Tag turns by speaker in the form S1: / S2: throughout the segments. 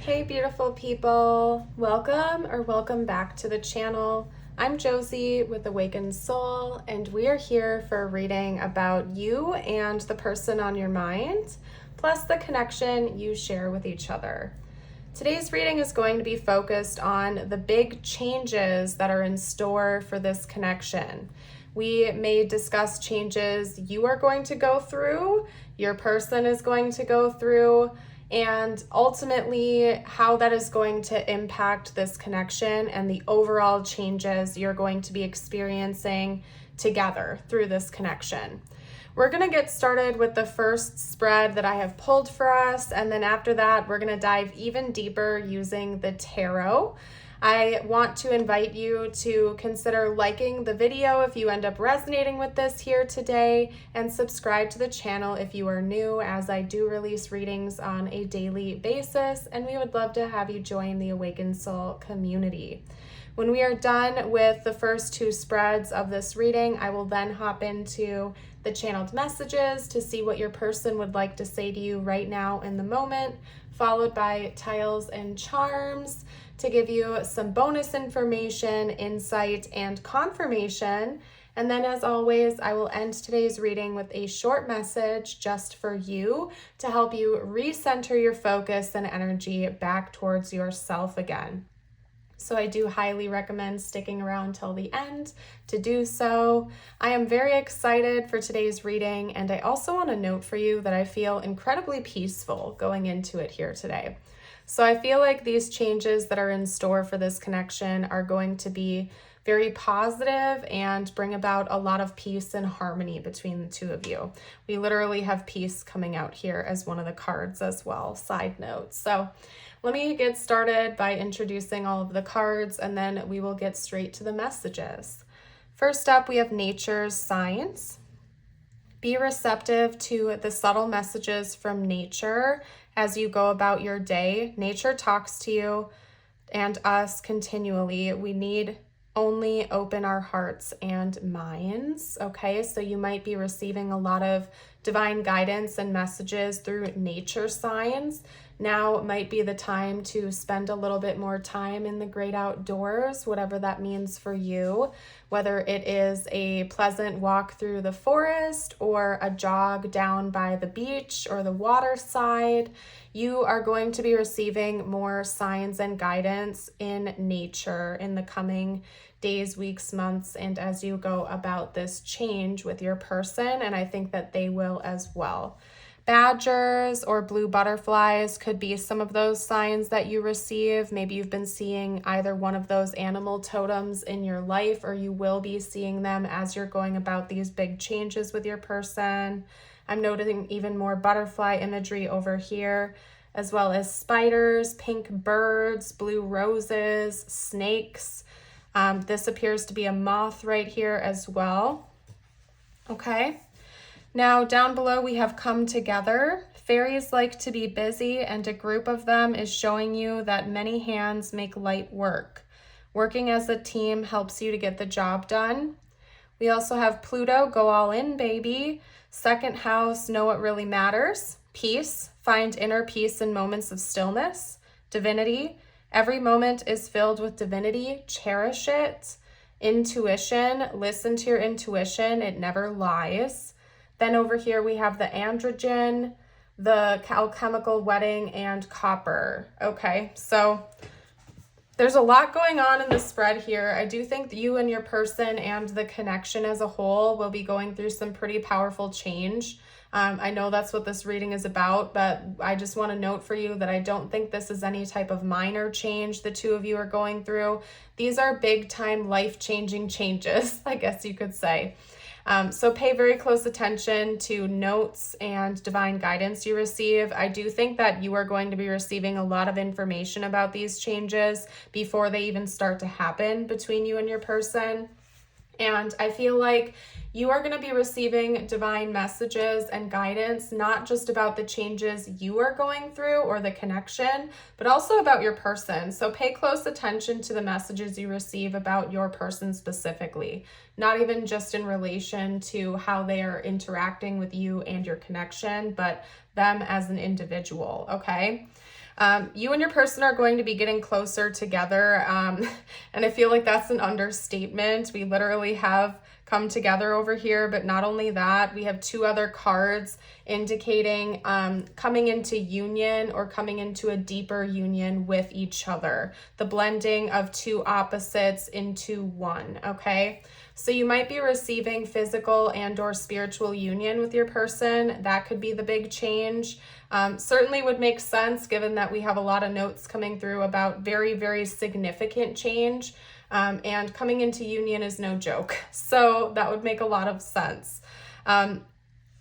S1: Hey beautiful people, welcome back to the channel. I'm Josie with Awakened Soul, and we are here for a reading about you and the person on your mind, plus the connection you share with each other. Today's reading is going to be focused on the big changes that are in store for this connection. We may discuss changes you are going to go through, your person is going to go through, and ultimately how that is going to impact this connection and the overall changes you're going to be experiencing together through this connection. We're going to get started with the first spread that I have pulled for us, and then after that, we're going to dive even deeper using the tarot. I want to invite you to consider liking the video if you end up resonating with this here today, and subscribe to the channel if you are new, as I do release readings on a daily basis, and we would love to have you join the Awakened Soul community. When we are done with the first two spreads of this reading, I will then hop into the channeled messages to see what your person would like to say to you right now in the moment, followed by tiles and charms to give you some bonus information, insight, and confirmation. And then, as always, I will end today's reading with a short message just for you to help you recenter your focus and energy back towards yourself again. So I do highly recommend sticking around till the end to do so. I am very excited for today's reading, and I also want to note for you that I feel incredibly peaceful going into it here today. So I feel like these changes that are in store for this connection are going to be very positive and bring about a lot of peace and harmony between the two of you. We literally have peace coming out here as one of the cards as well, side note. So let me get started by introducing all of the cards, and then we will get straight to the messages. First up, we have Nature's Signs. Be receptive to the subtle messages from nature as you go about your day. Nature talks to you and us continually. We need only open our hearts and minds, okay? So you might be receiving a lot of divine guidance and messages through nature signs. Now might be the time to spend a little bit more time in the great outdoors, whatever that means for you, whether it is a pleasant walk through the forest or a jog down by the beach or the water side. You are going to be receiving more signs and guidance in nature in the coming days, weeks, months, and as you go about this change with your person, and I think that they will as well. Badgers or blue butterflies could be some of those signs that you receive. Maybe you've been seeing either one of those animal totems in your life, or you will be seeing them as you're going about these big changes with your person. I'm noticing even more butterfly imagery over here, as well as spiders, pink birds, blue roses, snakes. This appears to be a moth right here as well. Okay. Now down below we have come together. Fairies like to be busy, and a group of them is showing you that many hands make light work. Working as a team helps you to get the job done. We also have Pluto, go all in, baby. Second house, know what really matters. Peace, find inner peace in moments of stillness. Divinity, every moment is filled with divinity, cherish it. Intuition, listen to your intuition, it never lies. Then over here we have the androgen, the alchemical wedding, and copper. Okay, so there's a lot going on in the spread here. I do think that you and your person and the connection as a whole will be going through some pretty powerful change. I know that's what this reading is about, but I just want to note for you that I don't think this is any type of minor change the two of you are going through. These are big time life-changing changes, I guess you could say. So pay very close attention to notes and divine guidance you receive. I do think that you are going to be receiving a lot of information about these changes before they even start to happen between you and your person. And I feel like you are going to be receiving divine messages and guidance, not just about the changes you are going through or the connection, but also about your person. So pay close attention to the messages you receive about your person specifically, not even just in relation to how they are interacting with you and your connection, but them as an individual, okay? You and your person are going to be getting closer together. And I feel like that's an understatement. We literally have come together over here, but not only that, we have two other cards indicating coming into union or coming into a deeper union with each other, the blending of two opposites into one. Okay, so you might be receiving physical and or spiritual union with your person. That could be the big change. Certainly would make sense given that we have a lot of notes coming through about very, very significant change. And coming into union is no joke. So that would make a lot of sense.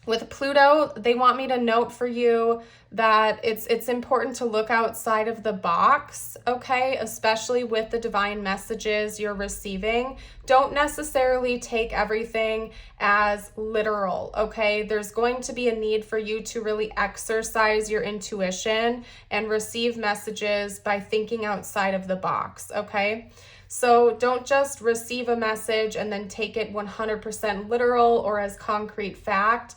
S1: With Pluto, they want me to note for you that it's important to look outside of the box, okay? Especially with the divine messages you're receiving. Don't necessarily take everything as literal, okay? There's going to be a need for you to really exercise your intuition and receive messages by thinking outside of the box, okay? So don't just receive a message and then take it 100% literal or as concrete fact.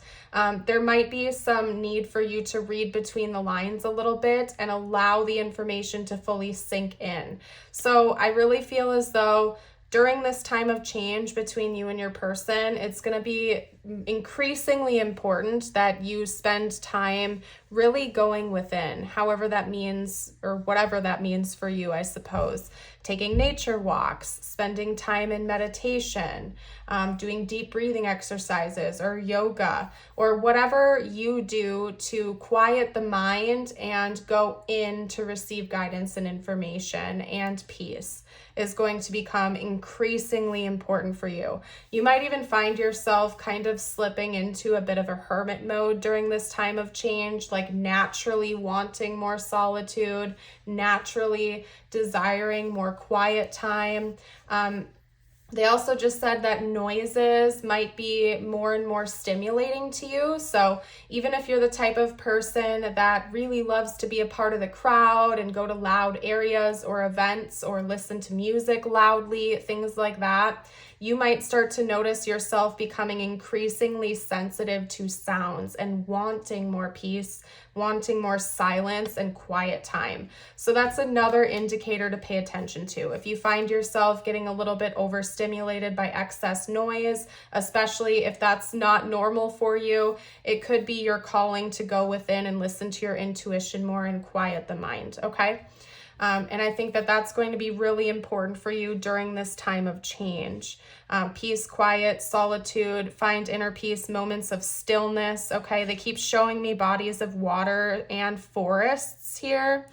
S1: There might be some need for you to read between the lines a little bit and allow the information to fully sink in. So I really feel as though during this time of change between you and your person, it's going to be increasingly important that you spend time really going within, however that means, or whatever that means for you, I suppose. Taking nature walks, spending time in meditation, doing deep breathing exercises or yoga, or whatever you do to quiet the mind and go in to receive guidance and information and peace is going to become increasingly important for you. You might even find yourself kind of slipping into a bit of a hermit mode during this time of change, like naturally wanting more solitude, naturally desiring more quiet time. They also just said that noises might be more and more stimulating to you. So even if you're the type of person that really loves to be a part of the crowd and go to loud areas or events or listen to music loudly, things like that, you might start to notice yourself becoming increasingly sensitive to sounds and wanting more peace, wanting more silence and quiet time. So that's another indicator to pay attention to. If you find yourself getting a little bit overstimulated by excess noise, especially if that's not normal for you, it could be your calling to go within and listen to your intuition more and quiet the mind, okay? And I think that that's going to be really important for you during this time of change. Peace, quiet, solitude, find inner peace, moments of stillness, okay? They keep showing me bodies of water and forests here.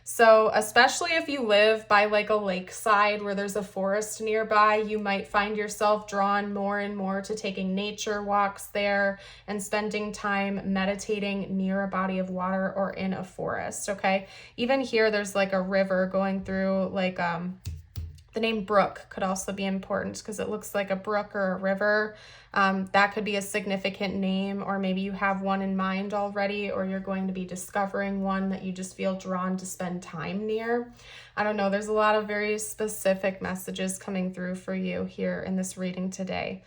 S1: So especially if you live by like a lakeside where there's a forest nearby, you might find yourself drawn more and more to taking nature walks there and spending time meditating near a body of water or in a forest, okay? Even here, there's like a river going through, like the name brook could also be important because it looks like a brook or a river. That could be a significant name, or maybe you have one in mind already, or you're going to be discovering one that you just feel drawn to spend time near. I don't know. There's a lot of very specific messages coming through for you here in this reading today.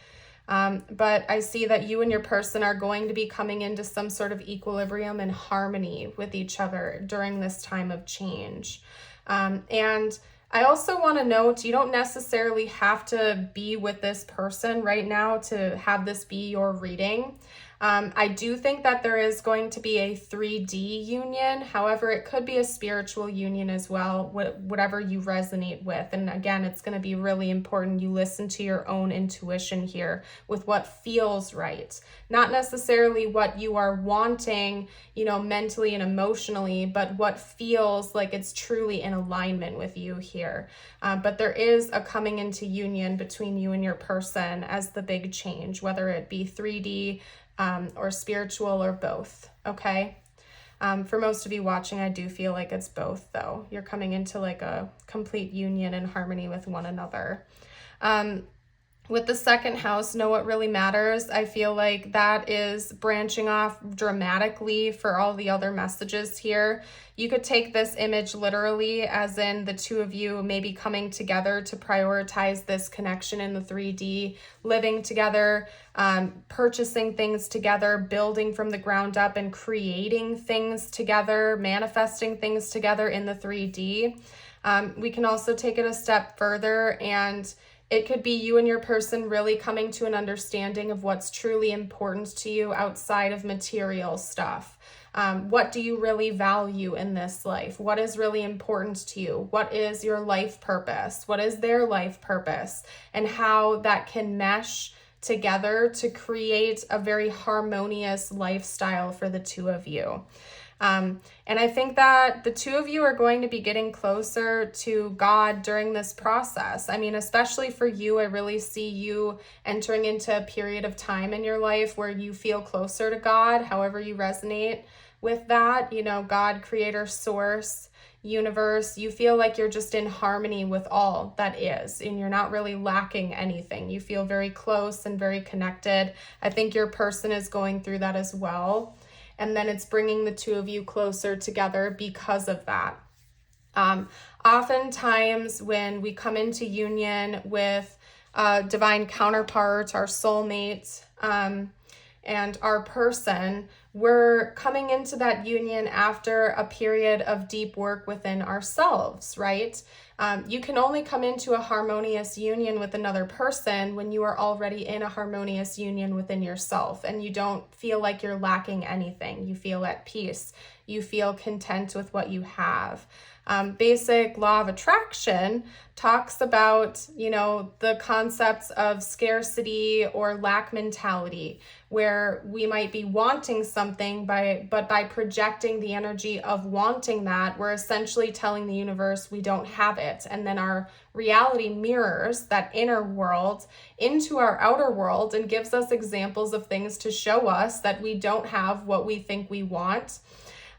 S1: But I see that you and your person are going to be coming into some sort of equilibrium and harmony with each other during this time of change. And I also want to note, you don't necessarily have to be with this person right now to have this be your reading. I do think that there is going to be a 3D union. However, it could be a spiritual union as well, whatever you resonate with. And again, it's going to be really important you listen to your own intuition here with what feels right. Not necessarily what you are wanting, mentally and emotionally, but what feels like it's truly in alignment with you here. But there is a coming into union between you and your person as the big change, whether it be 3D, or spiritual, or both, okay? For most of you watching, I do feel like it's both, though. You're coming into like a complete union and harmony with one another. With the second house, know what really matters. I feel like that is branching off dramatically for all the other messages here. You could take this image literally, as in the two of you maybe coming together to prioritize this connection in the 3D, living together, purchasing things together, building from the ground up and creating things together, manifesting things together in the 3D. We can also take it a step further, and it could be you and your person really coming to an understanding of what's truly important to you outside of material stuff. What do you really value in this life? What is really important to you? What is your life purpose? What is their life purpose? And how that can mesh together to create a very harmonious lifestyle for the two of you. And I think that the two of you are going to be getting closer to God during this process. I mean, especially for you, I really see you entering into a period of time in your life where you feel closer to God, however you resonate with that, you know, God, creator, source, universe. You feel like you're just in harmony with all that is, and you're not really lacking anything. You feel very close and very connected. I think your person is going through that as well. And then it's bringing the two of you closer together because of that. Oftentimes when we come into union with divine counterparts, our soulmates, and our person, we're coming into that union after a period of deep work within ourselves, right? You can only come into a harmonious union with another person when you are already in a harmonious union within yourself and you don't feel like you're lacking anything. You feel at peace. You feel content with what you have. Basic law of attraction talks about, you know, the concepts of scarcity or lack mentality, where we might be wanting something, but by projecting the energy of wanting that, we're essentially telling the universe we don't have it. And then our reality mirrors that inner world into our outer world and gives us examples of things to show us that we don't have what we think we want.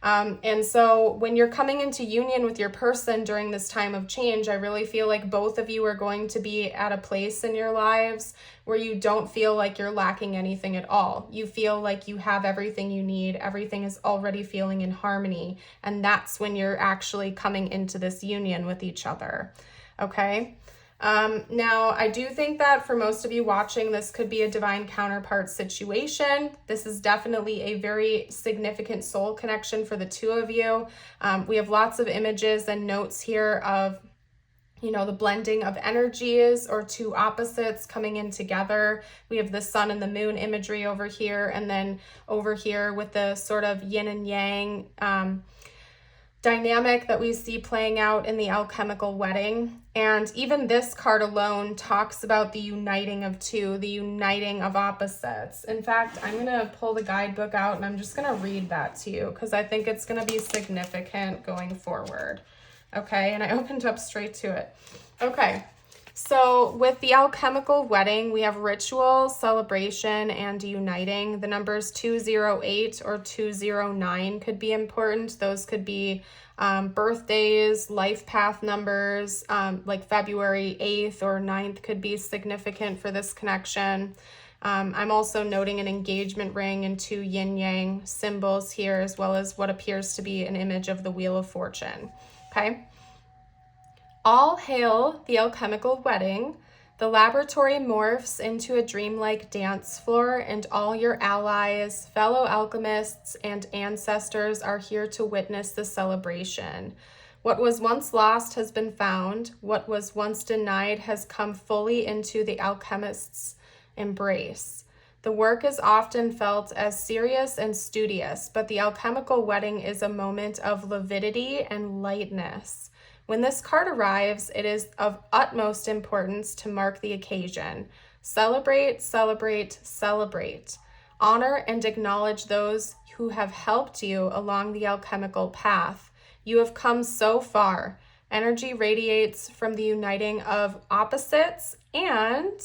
S1: And so when you're coming into union with your person during this time of change, I really feel like both of you are going to be at a place in your lives where you don't feel like you're lacking anything at all. You feel like you have everything you need. Everything is already feeling in harmony. And that's when you're actually coming into this union with each other. Okay. Now, I do think that for most of you watching, this could be a divine counterpart situation. This is definitely a very significant soul connection for the two of you. We have lots of images and notes here of, you know, the blending of energies or two opposites coming in together. We have the sun and the moon imagery over here, and then over here with the sort of yin and yang dynamic that we see playing out in the alchemical wedding. And even this card alone talks about the uniting of two, the uniting of opposites. In fact, I'm going to pull the guidebook out and I'm just going to read that to you because I think it's going to be significant going forward. Okay, and I opened up straight to it. Okay, so with the alchemical wedding, we have ritual, celebration, and uniting. The numbers 208 or 209 could be important. Those could be birthdays, life path numbers, like February 8th or 9th could be significant for this connection. I'm also noting an engagement ring and two yin-yang symbols here, as well as what appears to be an image of the Wheel of Fortune. Okay. All hail the alchemical wedding. The laboratory morphs into a dreamlike dance floor, and all your allies, fellow alchemists, and ancestors are here to witness the celebration. What was once lost has been found. What was once denied has come fully into the alchemist's embrace. The work is often felt as serious and studious, but the alchemical wedding is a moment of lividity and lightness. When this card arrives, it is of utmost importance to mark the occasion. Celebrate, celebrate, celebrate. Honor and acknowledge those who have helped you along the alchemical path. You have come so far. Energy radiates from the uniting of opposites and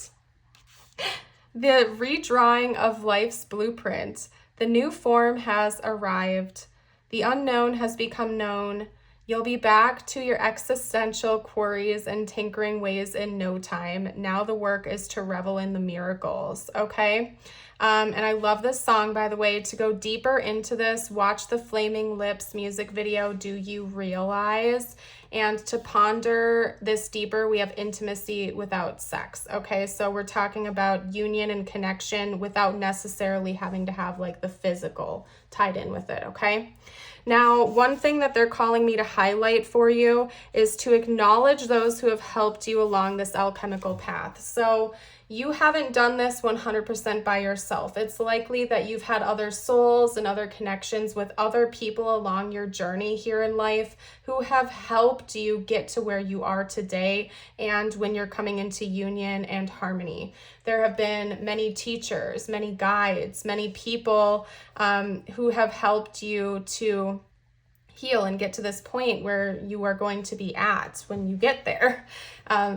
S1: the redrawing of life's blueprint. The new form has arrived. The unknown has become known. You'll be back to your existential queries and tinkering ways in no time. Now the work is to revel in the miracles, okay? And I love this song, by the way. To go deeper into this, watch the Flaming Lips music video, Do You Realize? And to ponder this deeper, we have intimacy without sex, okay? So we're talking about union and connection without necessarily having to have like the physical tied in with it, okay? Now, one thing that they're calling me to highlight for you is to acknowledge those who have helped you along this alchemical path. So you haven't done this 100% by yourself. It's likely that you've had other souls and other connections with other people along your journey here in life who have helped you get to where you are today and when you're coming into union and harmony. There have been many teachers, many guides, many people who have helped you to heal and get to this point where you are going to be at when you get there.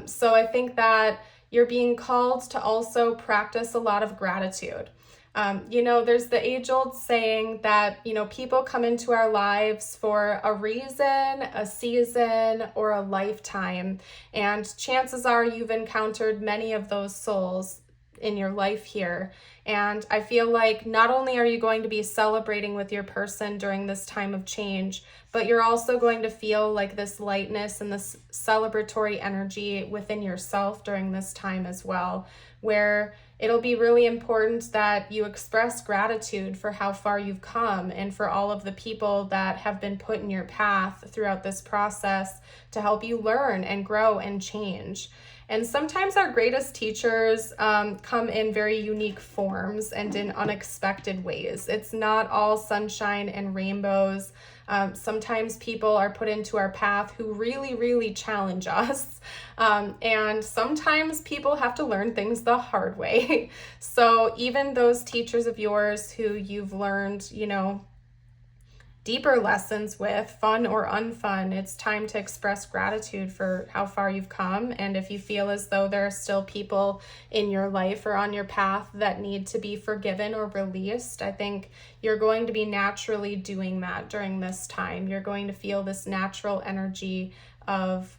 S1: So I think that you're being called to also practice a lot of gratitude. There's the age-old saying that, people come into our lives for a reason, a season, or a lifetime. And chances are you've encountered many of those souls in your life here. And I feel like not only are you going to be celebrating with your person during this time of change, but you're also going to feel like this lightness and this celebratory energy within yourself during this time as well, where it'll be really important that you express gratitude for how far you've come and for all of the people that have been put in your path throughout this process to help you learn and grow and change. And sometimes our greatest teachers come in very unique forms and in unexpected ways. It's not all sunshine and rainbows. Sometimes people are put into our path who really, really challenge us. And sometimes people have to learn things the hard way. So even those teachers of yours who you've learned, deeper lessons with, fun or unfun, it's time to express gratitude for how far you've come. And if you feel as though there are still people in your life or on your path that need to be forgiven or released, I think you're going to be naturally doing that during this time. You're going to feel this natural energy of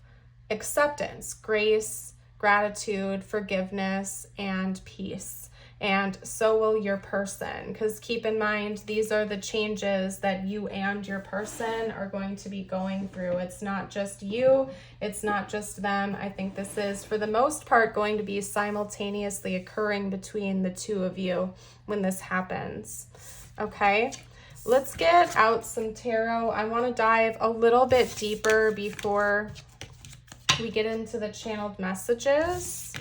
S1: acceptance, grace, gratitude, forgiveness, and peace. And so will your person, because keep in mind, these are the changes that you and your person are going to be going through. It's not just you, it's not just them. I think this is, for the most part, going to be simultaneously occurring between the two of you when this happens. Okay, let's get out some tarot. I want to dive a little bit deeper before we get into the channeled messages.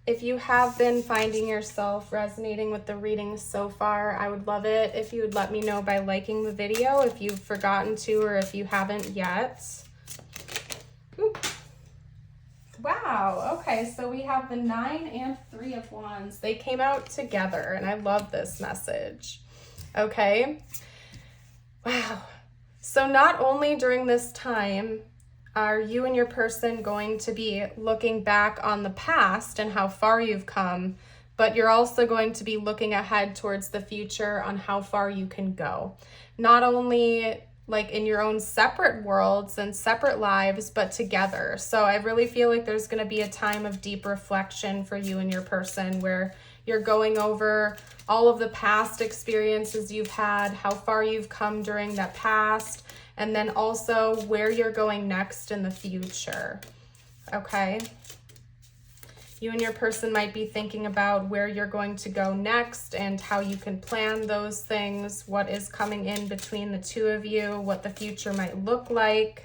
S1: If you have been finding yourself resonating with the readings so far, I would love it if you would let me know by liking the video if you've forgotten to or if you haven't yet. Ooh. Wow, okay, so we have the 9 and 3 of Wands. They came out together, and I love this message. Okay, wow. So not only during this time are you and your person going to be looking back on the past and how far you've come, but you're also going to be looking ahead towards the future on how far you can go. Not only like in your own separate worlds and separate lives, but together. So I really feel like there's going to be a time of deep reflection for you and your person where you're going over all of the past experiences you've had, how far you've come during that past, and then also where you're going next in the future, okay? You and your person might be thinking about where you're going to go next and how you can plan those things, what is coming in between the two of you, what the future might look like,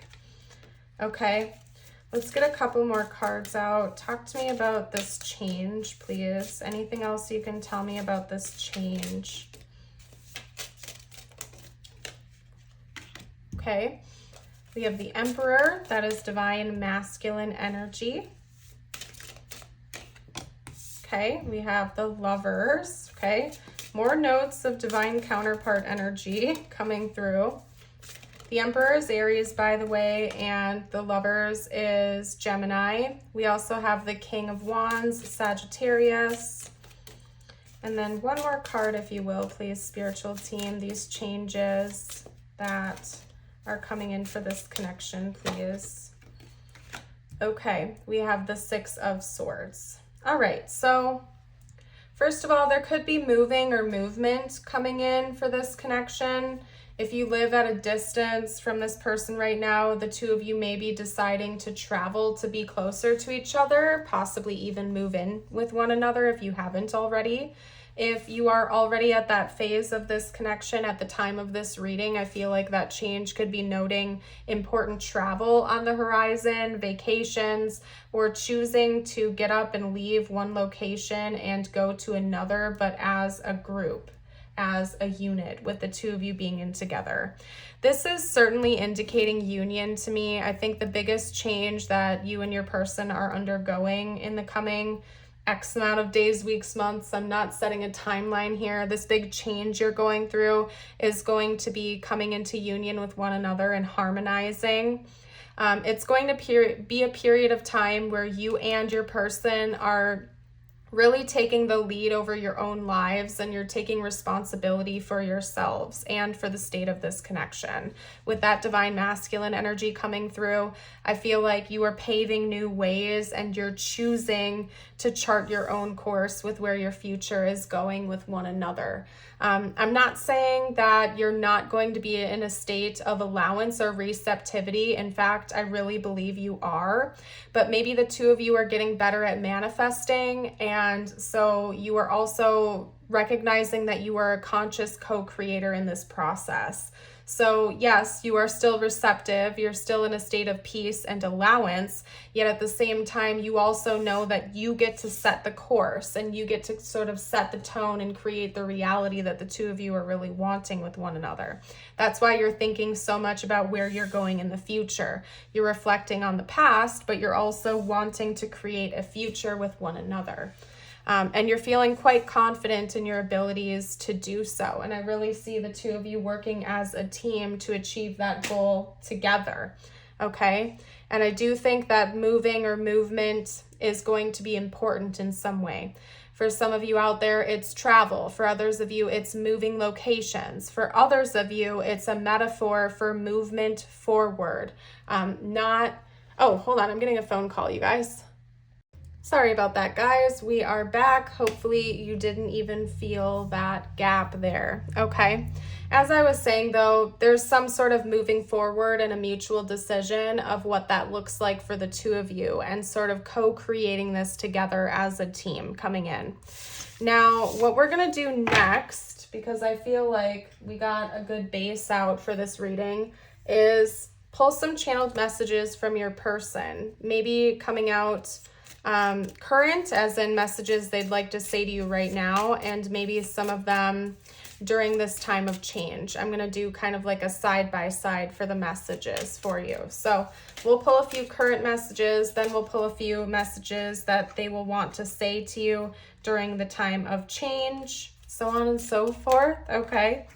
S1: okay? Let's get a couple more cards out. Talk to me about this change, please. Anything else you can tell me about this change? Okay, we have the Emperor, that is divine masculine energy. Okay, we have the Lovers, okay, more notes of divine counterpart energy coming through. The Emperor is Aries, by the way, and the Lovers is Gemini. We also have the King of Wands, Sagittarius. And then one more card, if you will, please, spiritual team, these changes that are coming in for this connection, please? Okay, we have the Six of Swords. All right, so first of all, there could be moving or movement coming in for this connection. If you live at a distance from this person right now, the two of you may be deciding to travel to be closer to each other, possibly even move in with one another if you haven't already. If you are already at that phase of this connection at the time of this reading, I feel like that change could be noting important travel on the horizon, vacations, or choosing to get up and leave one location and go to another, but as a group, as a unit, with the two of you being in together. This is certainly indicating union to me. I think the biggest change that you and your person are undergoing in the coming X amount of days, weeks, months, I'm not setting a timeline here. This big change you're going through is going to be coming into union with one another and harmonizing. It's going to be a period of time where you and your person are really taking the lead over your own lives, and you're taking responsibility for yourselves and for the state of this connection. With that divine masculine energy coming through, I feel like you are paving new ways and you're choosing to chart your own course with where your future is going with one another. I'm not saying that you're not going to be in a state of allowance or receptivity. In fact, I really believe you are, but maybe the two of you are getting better at manifesting, and so you are also recognizing that you are a conscious co-creator in this process. So yes, you are still receptive, you're still in a state of peace and allowance, yet at the same time, you also know that you get to set the course and you get to sort of set the tone and create the reality that the two of you are really wanting with one another. That's why you're thinking so much about where you're going in the future. You're reflecting on the past, but you're also wanting to create a future with one another. And you're feeling quite confident in your abilities to do so. And I really see the two of you working as a team to achieve that goal together, okay? And I do think that moving or movement is going to be important in some way. For some of you out there, it's travel. For others of you, it's moving locations. For others of you, it's a metaphor for movement forward. Oh, hold on, I'm getting a phone call, you guys. Sorry about that, guys. We are back. Hopefully you didn't even feel that gap there, okay? As I was saying, though, there's some sort of moving forward and a mutual decision of what that looks like for the two of you and sort of co-creating this together as a team coming in. Now, what we're going to do next, because I feel like we got a good base out for this reading, is pull some channeled messages from your person, maybe coming out current, as in messages they'd like to say to you right now, and maybe some of them during this time of change. I'm going to do kind of like a side-by-side for the messages for you. So we'll pull a few current messages, then we'll pull a few messages that they will want to say to you during the time of change, so on and so forth, okay?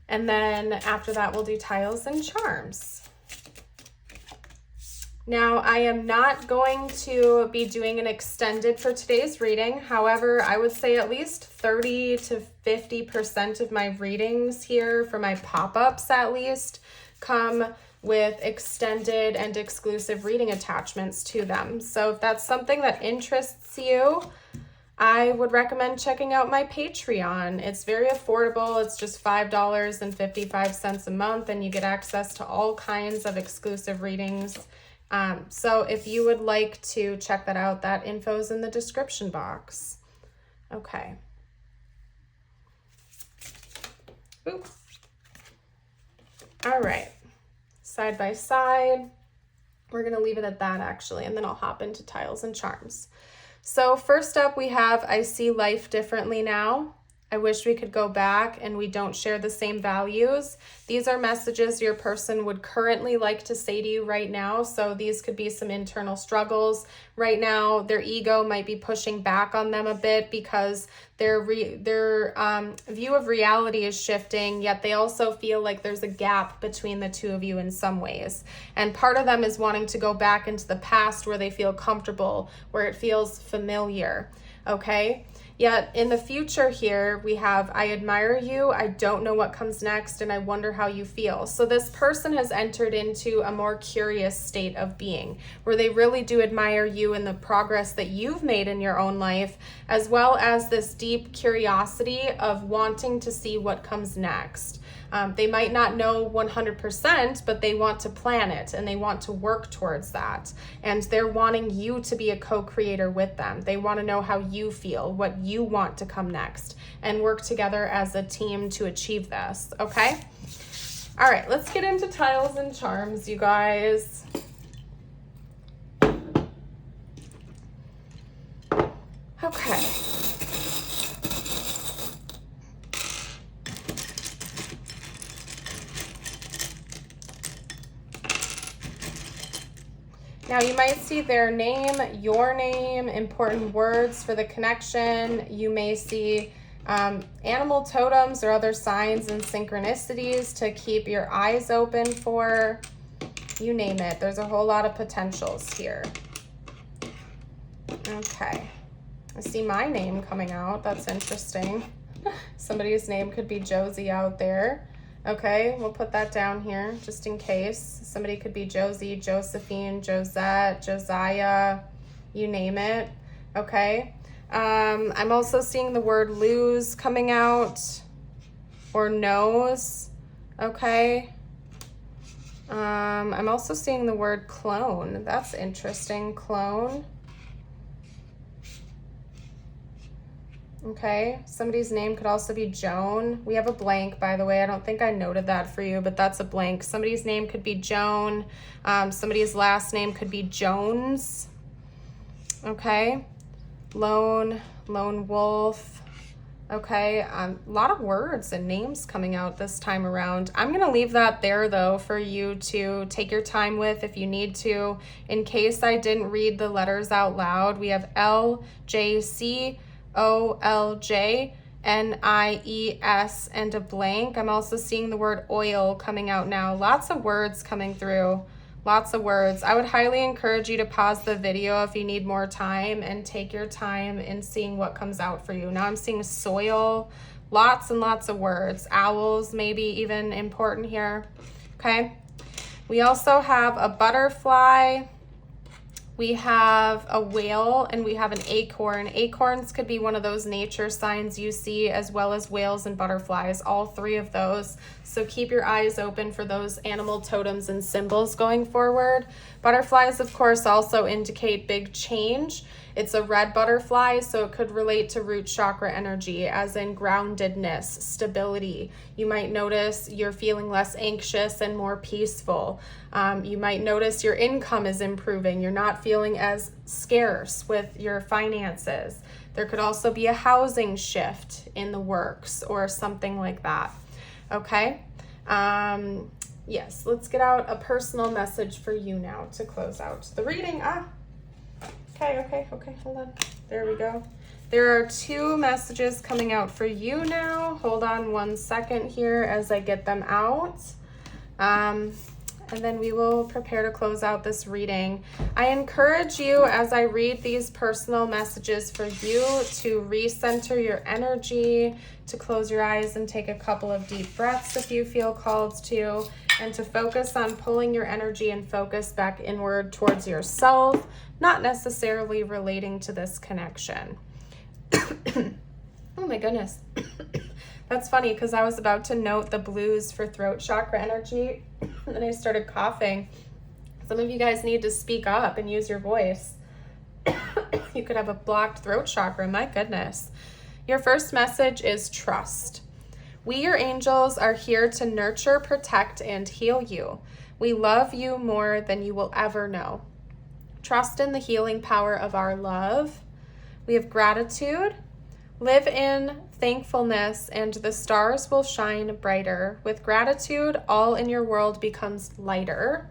S1: And then after that, we'll do tiles and charms. Now, I am not going to be doing an extended for today's reading. However, I would say at least 30 to 50% of my readings here, for my pop-ups at least, come with extended and exclusive reading attachments to them. So if that's something that interests you, I would recommend checking out my Patreon. It's very affordable. It's just $5.55 a month, and you get access to all kinds of exclusive readings. So if you would like to check that out, that info is in the description box. Okay. Ooh. All right. Side by side. We're going to leave it at that, actually, and then I'll hop into tiles and charms. So first up, we have, I see life differently now. I wish we could go back and we don't share the same values. These are messages your person would currently like to say to you right now. So these could be some internal struggles. Right now, their ego might be pushing back on them a bit because their view of reality is shifting, yet they also feel like there's a gap between the two of you in some ways. And part of them is wanting to go back into the past where they feel comfortable, where it feels familiar, okay? Yet in the future here, we have, I admire you, I don't know what comes next, and I wonder how you feel. So this person has entered into a more curious state of being, where they really do admire you and the progress that you've made in your own life, as well as this deep curiosity of wanting to see what comes next. They might not know 100%, but they want to plan it and they want to work towards that. And they're wanting you to be a co-creator with them. They want to know how you feel, what you want to come next, and work together as a team to achieve this, okay? All right, let's get into tiles and charms, you guys. Okay. Now you might see their name, your name, important words for the connection. You may see animal totems or other signs and synchronicities to keep your eyes open for. You name it. There's a whole lot of potentials here. Okay. I see my name coming out. That's interesting. Somebody's name could be Josie out there. Okay, we'll put that down here just in case. Somebody could be Josie, Josephine, Josette, Josiah, you name it. Okay. I'm also seeing the word lose coming out, or nose. Okay. I'm also seeing the word clone. That's interesting. Clone. Okay, somebody's name could also be Joan. We have a blank, by the way. I don't think I noted that for you, but that's a blank. Somebody's name could be Joan. Somebody's last name could be Jones. Okay, lone wolf. Okay, a lot of words and names coming out this time around. I'm going to leave that there, though, for you to take your time with if you need to. In case I didn't read the letters out loud, we have L, J, C, O-L-J, N-I-E-S, and a blank. I'm also seeing the word oil coming out now. Lots of words coming through. Lots of words. I would highly encourage you to pause the video if you need more time and take your time in seeing what comes out for you. Now I'm seeing soil, lots and lots of words. Owls maybe even important here. Okay. We also have a butterfly. We have a whale, and we have an acorn. Acorns could be one of those nature signs you see, as well as whales and butterflies, all three of those. So keep your eyes open for those animal totems and symbols going forward. Butterflies, of course, also indicate big change. It's a red butterfly, so it could relate to root chakra energy, as in groundedness, stability. You might notice you're feeling less anxious and more peaceful. You might notice your income is improving. You're not feeling as scarce with your finances. There could also be a housing shift in the works or something like that. Okay? Yes, let's get out a personal message for you now to close out the reading. Okay, hold on. There we go. There are 2 messages coming out for you now. Hold on 1 second here as I get them out. And then we will prepare to close out this reading. I encourage you, as I read these personal messages for you, to recenter your energy, to close your eyes and take a couple of deep breaths if you feel called to, and to focus on pulling your energy and focus back inward towards yourself, not necessarily relating to this connection. Oh my goodness. That's funny because I was about to note the blues for throat chakra energy and then I started coughing. Some of you guys need to speak up and use your voice. You could have a blocked throat chakra, my goodness. Your first message is trust. We, your angels, are here to nurture, protect, and heal you. We love you more than you will ever know. Trust in the healing power of our love. We have gratitude. Live in thankfulness, and the stars will shine brighter. With gratitude, all in your world becomes lighter.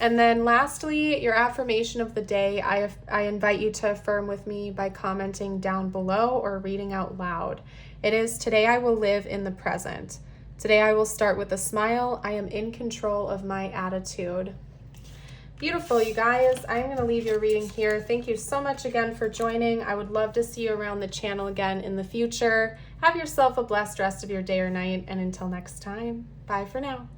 S1: And then lastly, your affirmation of the day, I invite you to affirm with me by commenting down below or reading out loud. It is, today I will live in the present. Today I will start with a smile. I am in control of my attitude. Beautiful, you guys. I'm going to leave your reading here. Thank you so much again for joining. I would love to see you around the channel again in the future. Have yourself a blessed rest of your day or night, and until next time, bye for now.